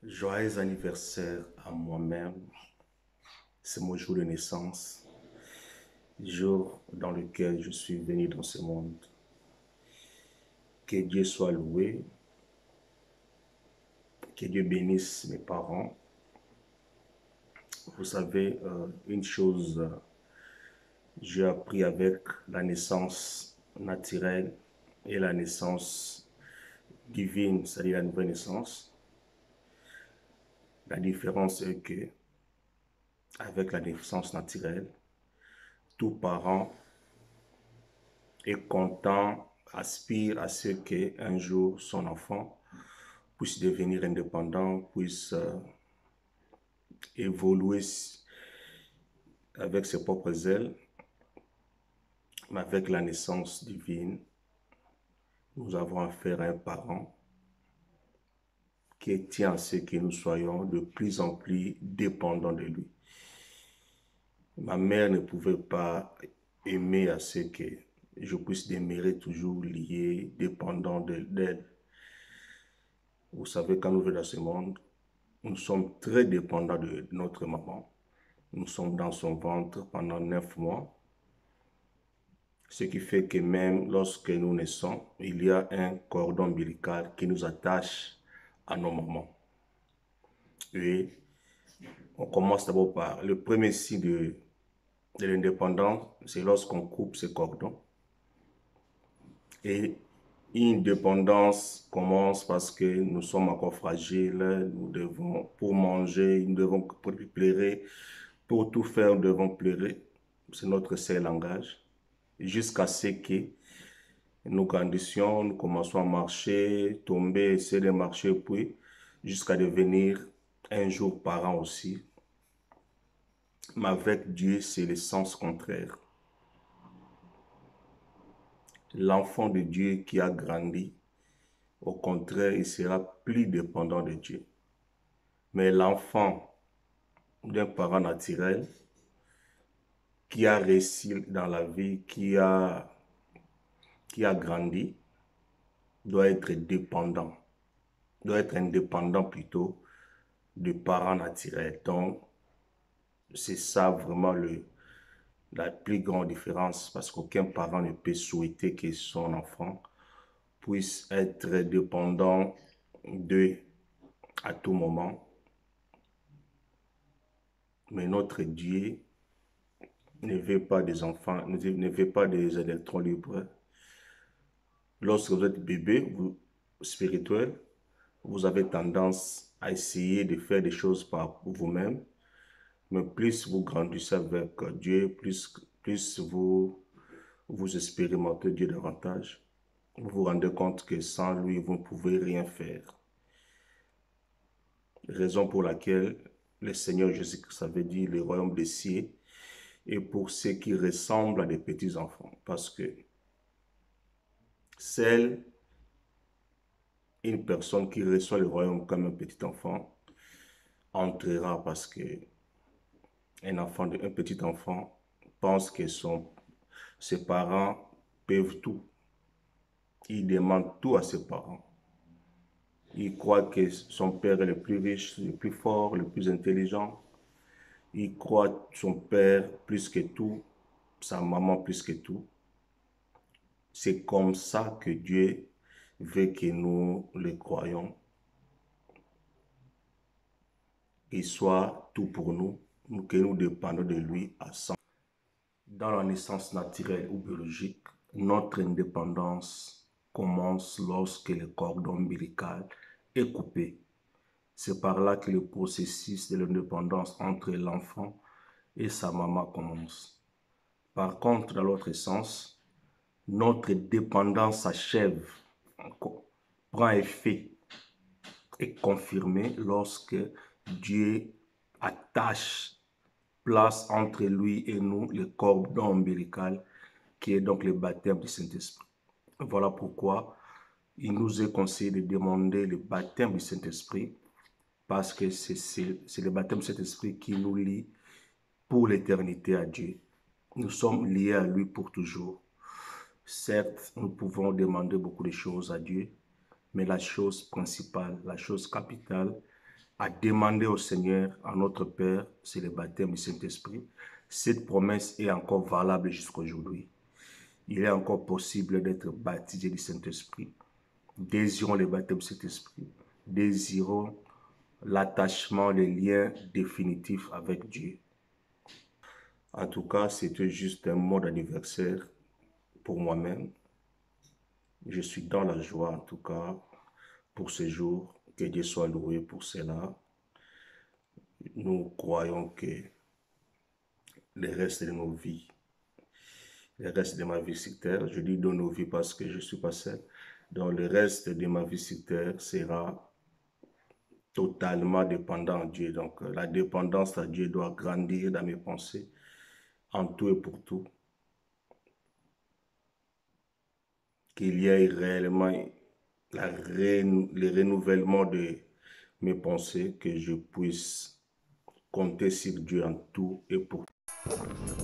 Joyeux anniversaire à moi-même. C'est mon jour de naissance, jour dans lequel je suis venu dans ce monde. Que Dieu soit loué, que Dieu bénisse mes parents. Vous savez, une chose, j'ai appris avec la naissance naturelle et la naissance divine, c'est-à-dire la nouvelle naissance. La différence est que, avec la naissance naturelle, tout parent est content, aspire à ce qu'un jour son enfant puisse devenir indépendant, puisse évoluer avec ses propres ailes. Mais avec la naissance divine, nous avons affaire à un parent qui tient à ce que nous soyons de plus en plus dépendants de lui. Ma mère ne pouvait pas aimer à ce que je puisse demeurer toujours lié, dépendant d'elle. Vous savez, quand nous venons dans ce monde, nous sommes très dépendants de notre maman. Nous sommes dans son ventre pendant 9 mois. Ce qui fait que même lorsque nous naissons, il y a un cordon ombilical qui nous attache à nos mamans. Et on commence d'abord par le premier signe de l'indépendance, c'est lorsqu'on coupe ce cordon. Et une dépendance commence parce que nous sommes encore fragiles, nous devons, pour manger, nous devons pleurer, pour tout faire, nous devons pleurer. C'est notre seul langage. Jusqu'à ce que nous grandissions, nous commençons à marcher, tomber, essayer de marcher, puis jusqu'à devenir un jour parents aussi. Mais avec Dieu, c'est le sens contraire. L'enfant de Dieu qui a grandi, au contraire, il sera plus dépendant de Dieu. Mais l'enfant d'un parent naturel qui a réussi dans la vie, qui a grandi, doit être dépendant, doit être indépendant plutôt de parents naturels. Donc, c'est ça vraiment la plus grande différence parce qu'aucun parent ne peut souhaiter que son enfant puisse être dépendant d'eux à tout moment. Mais notre Dieu ne veut pas des enfants, ne veut pas des électrons libres. Lorsque vous êtes bébé, spirituel, vous avez tendance à essayer de faire des choses par vous-même. Mais plus vous grandissez avec Dieu, plus vous expérimentez Dieu davantage, vous vous rendez compte que sans lui, vous ne pouvez rien faire. Raison pour laquelle le Seigneur Jésus-Christ avait dit le royaume des cieux est pour ceux qui ressemblent à des petits enfants. Parce que seule une personne qui reçoit le royaume comme un petit enfant entrera parce que un petit enfant pense que ses parents peuvent tout. Il demande tout à ses parents. Il croit que son père est le plus riche, le plus fort, le plus intelligent. Il croit son père plus que tout, sa maman plus que tout. C'est comme ça que Dieu veut que nous le croyons. Qu'il soit tout pour nous, que nous dépendons de lui à 100%. Dans la naissance naturelle ou biologique, notre indépendance commence lorsque le cordon ombilical est coupé. C'est par là que le processus de l'indépendance entre l'enfant et sa maman commence. Par contre, dans l'autre sens, notre dépendance s'achève, prend effet et confirmée lorsque Dieu attache, place entre lui et nous le cordon ombilical qui est donc le baptême du Saint-Esprit. Voilà pourquoi il nous est conseillé de demander le baptême du Saint-Esprit parce que c'est le baptême du Saint-Esprit qui nous lie pour l'éternité à Dieu. Nous sommes liés à lui pour toujours. Certes, nous pouvons demander beaucoup de choses à Dieu, mais la chose principale, la chose capitale, à demander au Seigneur, à notre Père, c'est le baptême du Saint-Esprit. Cette promesse est encore valable jusqu'à aujourd'hui. Il est encore possible d'être baptisé du Saint-Esprit. Désirons le baptême du Saint-Esprit. Désirons l'attachement, les liens définitifs avec Dieu. En tout cas, c'était juste un mot d'anniversaire pour moi-même. Je suis dans la joie, en tout cas, pour ce jour. Que Dieu soit loué pour cela. Nous croyons que le reste de nos vies, le reste de ma vie sur terre, je dis de nos vies parce que je ne suis pas seul, donc le reste de ma vie sur terre sera totalement dépendant de Dieu. Donc la dépendance à Dieu doit grandir dans mes pensées, en tout et pour tout. Qu'il y ait réellement le renouvellement de mes pensées, que je puisse compter sur Dieu en tout et pour tout.